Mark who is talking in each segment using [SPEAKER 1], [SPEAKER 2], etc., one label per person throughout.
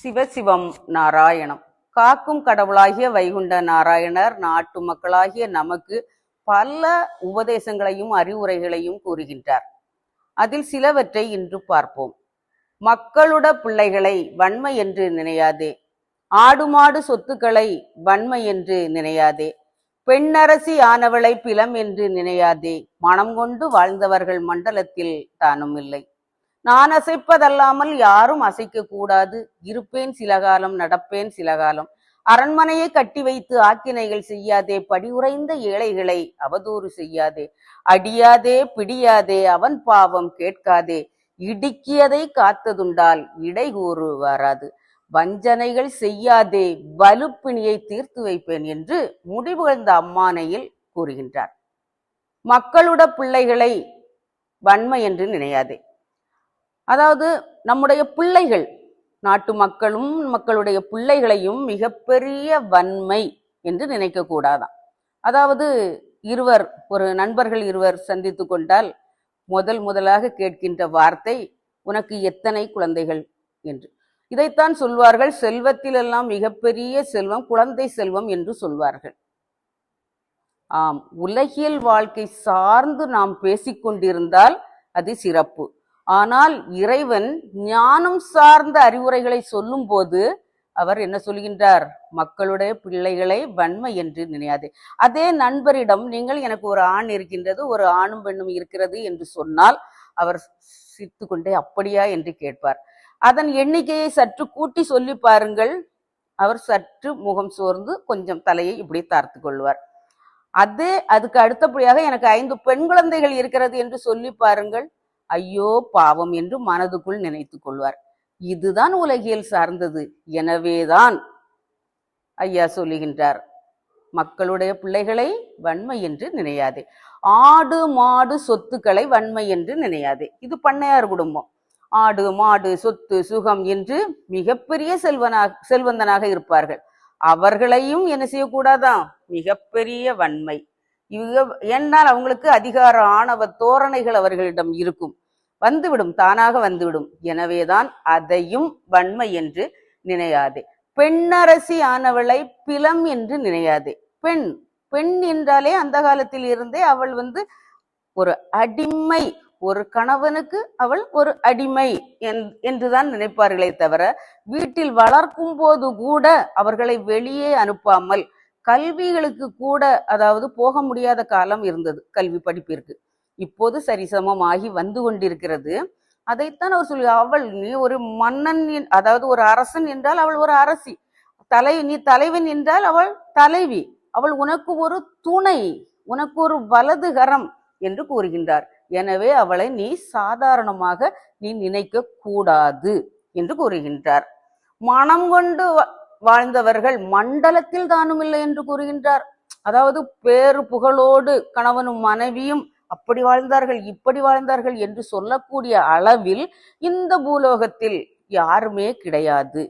[SPEAKER 1] சிவசிவம் நாராயணம். காக்கும் கடவுளாகிய வைகுண்ட நாராயணர் நாட்டு மக்களாகிய நமக்கு பல உபதேசங்களையும் அறிவுரைகளையும் கூறுகின்றார். அதில் சிலவற்றை இன்று பார்ப்போம். மக்களுட பிள்ளைகளை வன்மை என்று நினையாதே, ஆடு மாடு சொத்துக்களை வன்மை என்று நினையாதே, பெண்ணரசி ஆனவளை பிலம் என்று நினையாதே, மனம் கொண்டு வாழ்ந்தவர்கள் மண்டலத்தில் தானும் இல்லை. நான் அசைப்பதல்லாமல் யாரும் அசைக்க கூடாது, இருப்பேன் சில காலம் நடப்பேன் சில காலம். அரண்மனையை கட்டி வைத்து ஆக்கினைகள் செய்யாதே, படியுறைந்த ஏழைகளை அவதூறு செய்யாதே, அடியாதே பிடியாதே அவன் பாவம் கேட்காதே, இடுக்கியதை காத்ததுண்டால் இடைகூறு வராது, வஞ்சனைகள் செய்யாதே வலுப்பிணியை தீர்த்து வைப்பேன் என்று முடிவுகழ்ந்த அம்மானையில் கூறுகின்றார். மக்களுட பிள்ளைகளை வன்மை என்று நினையாதே. அதாவது நம்முடைய பிள்ளைகள், நாட்டு மக்களும் மக்களுடைய பிள்ளைகளையும் மிகப்பெரிய வன்மை என்று நினைக்க கூடாதாம். அதாவது ஒரு நண்பர்கள் இருவர் சந்தித்து கொண்டால் முதலாக கேட்கின்ற வார்த்தை, உனக்கு எத்தனை குழந்தைகள் என்று. இதைத்தான் சொல்வார்கள், செல்வத்திலெல்லாம் மிகப்பெரிய செல்வம் குழந்தை செல்வம் என்று சொல்வார்கள். ஆம், உலகியல் வாழ்க்கை சார்ந்து நாம் பேசிக்கொண்டிருந்தால் அது சிறப்பு. ஆனால் இறைவன் ஞானம் சார்ந்த அறிவுரைகளை சொல்லும் போது அவர் என்ன சொல்கின்றார்? மக்களுடைய பிள்ளைகளை வன்மை என்று நினையாதே. அதே நண்பரிடம் நீங்கள் எனக்கு ஒரு ஆண் இருக்கின்றது, ஒரு ஆணும் பெண்ணும் இருக்கிறது என்று சொன்னால் அவர் சிரித்து கொண்டே அப்படியா என்று கேட்பார். அதன் எண்ணிக்கையை சற்று கூட்டி சொல்லி பாருங்கள், அவர் சற்று முகம் சோர்ந்து கொஞ்சம் தலையை இப்படி தார்த்து கொள்வார். அதுக்கு அடுத்தபடியாக எனக்கு 5 பெண் குழந்தைகள் இருக்கிறது என்று சொல்லி பாருங்கள், ஐயோ பாவம் என்று மனதுக்குள் நினைத்து கொள்வார். இதுதான் உலகியல் சார்ந்தது. எனவேதான் ஐயா சொல்லுகின்றார், மக்களுடைய பிள்ளைகளை வன்மை என்று நினையாதே, ஆடு மாடு சொத்துக்களை வன்மை என்று நினையாதே. இது பண்ணையார் குடும்பம். ஆடு மாடு சொத்து சுகம் என்று மிகப்பெரிய செல்வந்தனாக இருப்பார்கள். அவர்களையும் என்ன செய்யக்கூடாதான்? மிகப்பெரிய வன்மை. என்னால் அவங்களுக்கு அதிகார ஆணவ தோரணைகள் அவர்களிடம் இருக்கும், வந்துவிடும், தானாக வந்துவிடும். எனவேதான் அதையும் வன்மை என்று நினையாதே. பெண்ணரசி ஆனவளை பிலம் என்று நினையாதே. பெண் என்றாலே அந்த காலத்தில் இருந்தே அவள் ஒரு அடிமை, ஒரு கணவனுக்கு அவள் ஒரு அடிமை என்றுதான் நினைப்பார்களே தவிர, வீட்டில் வளர்க்கும் போது கூட அவர்களை வெளியே அனுப்பாமல், கல்விகளுக்கு கூட அதாவது போக முடியாத காலம் இருந்தது கல்வி படிப்பிற்கு. இப்போது சரிசமமாகி வந்து கொண்டிருக்கிறது. அதைத்தான் அவர் சொல்லி, அவள் நீ ஒரு மன்னன், அதாவது ஒரு அரசன் என்றால் அவள் ஒரு அரசி, நீ தலைவன் என்றால் அவள் தலைவி, அவள் உனக்கு ஒரு துணை, உனக்கு ஒரு வலதுகரம் என்று கூறுகின்றார். எனவே அவளை நீ சாதாரணமாக நீ நினைக்க கூடாது என்று கூறுகின்றார். மனம் கொண்டு வாழ்ந்தவர்கள் மண்டலத்தில் தானும் இல்லை என்று கூறுகின்றார். அதாவது பேரு புகழோடு கணவனும் மனைவியும் அப்படி வாழ்ந்தார்கள் இப்படி வாழ்ந்தார்கள் என்று சொல்லக்கூடிய அளவில் இந்த பூலோகத்தில் யாருமே கிடையாது.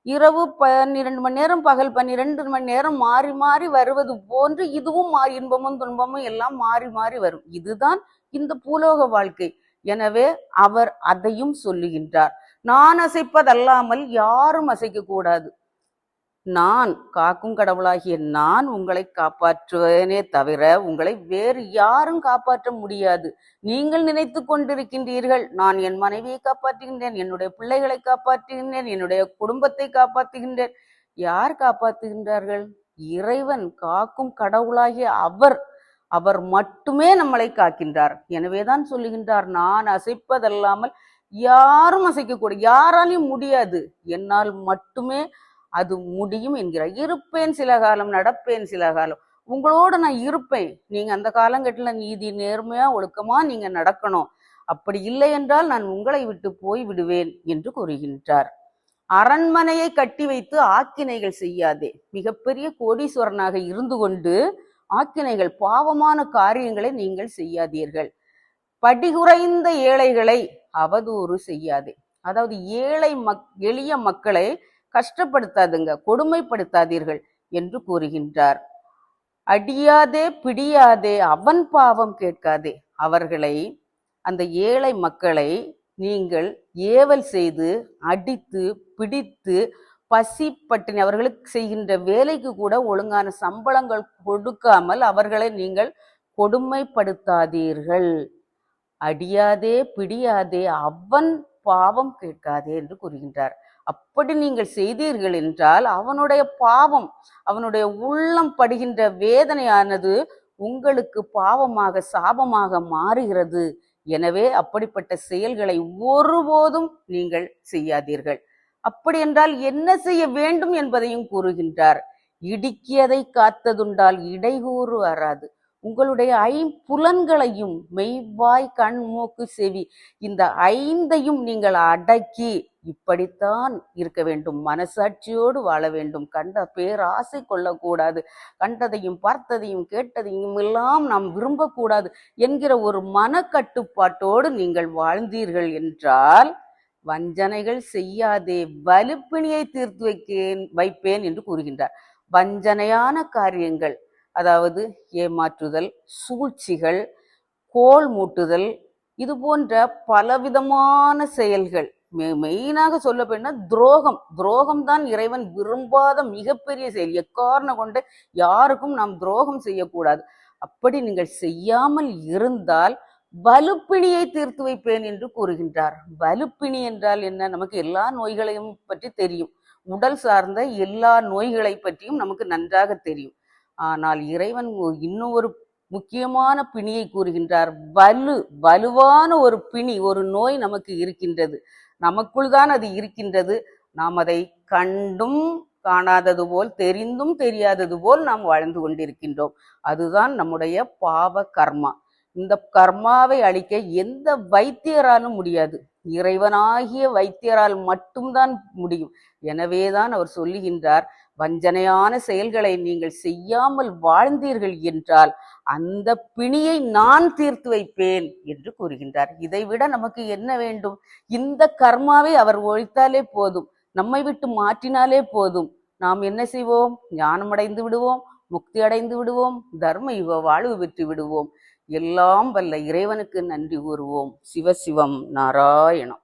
[SPEAKER 1] இரவு 12 மணி நேரம், பகல் 12 மணி நேரம் மாறி மாறி வருவது போன்று இதுவும் இன்பமும் துன்பமும் எல்லாம் மாறி மாறி வரும். இதுதான் இந்த பூலோக வாழ்க்கை. எனவே அவர் அதையும் சொல்லுகின்றார். நான் அசைப்பதல்லாமல் யாரும் அசைக்க கூடாது. நான் காக்கும் கடவுளாகிய நான் உங்களை காப்பாற்றுவேனே தவிர உங்களை வேறு யாரும் காப்பாற்ற முடியாது. நீங்கள் நினைத்து கொண்டிருக்கின்றீர்கள், நான் என் மனைவியை காப்பாற்றுகின்றேன், என்னுடைய பிள்ளைகளை காப்பாற்றுகின்றேன், என்னுடைய குடும்பத்தை காப்பாற்றுகின்றேன். யார் காப்பாற்றுகின்றார்கள்? இறைவன், காக்கும் கடவுளாகிய அவர் மட்டுமே நம்மளை காக்கின்றார். எனவேதான் சொல்லுகின்றார், நான் அசைப்பதல்லாமல் யாரும் அசைக்கக்கூடாது, யாராலையும் முடியாது, என்னால் மட்டுமே அது முடியும் என்கிறார். இருப்பேன் சில காலம், நடப்பேன் சில காலம். உங்களோட நான் இருப்பேன். நீங்க அந்த காலங்கட்டில் நீதி நேர்மையா ஒழுக்கமா நீங்க நடக்கணும். அப்படி இல்லை என்றால் நான் உங்களை விட்டு போய் விடுவேன் என்று கூறுகின்றார். அரண்மனையை கட்டி வைத்து ஆக்கினைகள் செய்யாதே. மிகப்பெரிய கோடீஸ்வரனாக இருந்து கொண்டு ஆக்கினைகள், பாவமான காரியங்களை நீங்கள் செய்யாதீர்கள். படிகுறைந்த ஏழைகளை அவதூறு செய்யாதே. அதாவது எளிய மக்களை கஷ்டப்படுத்தாதுங்க, கொடுமைப்படுத்தாதீர்கள் என்று கூறுகின்றார். அடியாதே பிடியாதே அவன் பாவம் கேட்காதே. அவர்களை, அந்த ஏழை மக்களை நீங்கள் ஏவல் செய்து அடித்து பிடித்து பசி பட்டினி அவர்களுக்கு செய்கின்ற வேலைக்கு கூட ஒழுங்கான சம்பளங்கள் கொடுக்காமல் அவர்களை நீங்கள் கொடுமைப்படுத்தாதீர்கள். அடியாதே பிடியாதே அவன் பாவம் கேட்காதே என்று கூறுகின்றார். அப்படி நீங்கள் செய்தீர்கள் என்றால் அவனுடைய பாவம், அவனுடைய உள்ளம் படுகின்ற வேதனையானது உங்களுக்கு பாவமாக சாபமாக மாறுகிறது. எனவே அப்படிப்பட்ட செயல்களை ஒருபோதும் நீங்கள் செய்யாதீர்கள். அப்படி என்றால் என்ன செய்ய வேண்டும் என்பதையும் கூறுகின்றார். இடுக்கியதை காத்ததுண்டால் இடையூறு வராது. உங்களுடைய ஐம்புலன்களையும் மெய்வாய் கண் மூக்கு செவி இந்த ஐந்தையும் நீங்கள் அடக்கி இப்படித்தான் இருக்க வேண்டும். மனசாட்சியோடு வாழ வேண்டும். கண்ட பேராசை கொள்ளக்கூடாது. கண்டதையும் பார்த்ததையும் கேட்டதையும் எல்லாம் நாம் விரும்பக்கூடாது என்கிற ஒரு மனக்கட்டுப்பாட்டோடு நீங்கள் வாழ்ந்தீர்கள் என்றால் வஞ்சனைகள் செய்யாதே வலுப்பிணியை தீர்த்து வைப்பேன் என்று கூறுகின்றார். வஞ்சனையான காரியங்கள், அதாவது ஏமாற்றுதல், சூழ்ச்சிகள், கோல் மூட்டுதல், இது போன்ற பலவிதமான செயல்கள், மெயினாக சொல்ல போனா துரோகம் தான் இறைவன் விரும்பாத மிகப்பெரிய செயல். எக்காரணம் கொண்டு யாருக்கும் நாம் துரோகம் செய்யக்கூடாது. அப்படி நீங்கள் செய்யாமல் இருந்தால் வலுப்பிணியை தீர்த்து வைப்பேன் என்று கூறுகின்றார். வலுப்பிணி என்றால் என்ன? நமக்கு எல்லா நோய்களையும் பற்றி தெரியும். உடல் சார்ந்த எல்லா நோய்களை பற்றியும் நமக்கு நன்றாக தெரியும். ஆனால் இறைவன் இன்னும் ஒரு முக்கியமான பிணியை கூறுகின்றார். வலுவான ஒரு பிணி, ஒரு நோய் நமக்கு இருக்கின்றது. நமக்குள் தான் அது இருக்கின்றது. நாம் அதை கண்டும் காணாதது போல், தெரிந்தும் தெரியாதது போல் நாம் வாழ்ந்து கொண்டிருக்கின்றோம். அதுதான் நம்முடைய பாவ கர்மா. இந்த கர்மாவை அழிக்க எந்த வைத்தியராலும் முடியாது. இறைவனாகிய வைத்தியரால் மட்டும்தான் முடியும். எனவேதான் அவர் சொல்லுகின்றார், வஞ்சனையான செயல்களை நீங்கள் செய்யாமல் வாழ்ந்தீர்கள் என்றால் அந்த பிணியை நான் தீர்த்து வைப்பேன் என்று கூறுகின்றார். இதைவிட நமக்கு என்ன வேண்டும்? இந்த கர்மாவை அவர் ஒழித்தாலே போதும், நம்மை விட்டு மாற்றினாலே போதும். நாம் என்ன செய்வோம்? ஞானம் அடைந்து விடுவோம், முக்தி அடைந்து விடுவோம், தர்ம யுக வாழ்வு பெற்று விடுவோம். எல்லாம் வல்ல இறைவனுக்கு நன்றி கூறுவோம். சிவசிவம் நாராயணம்.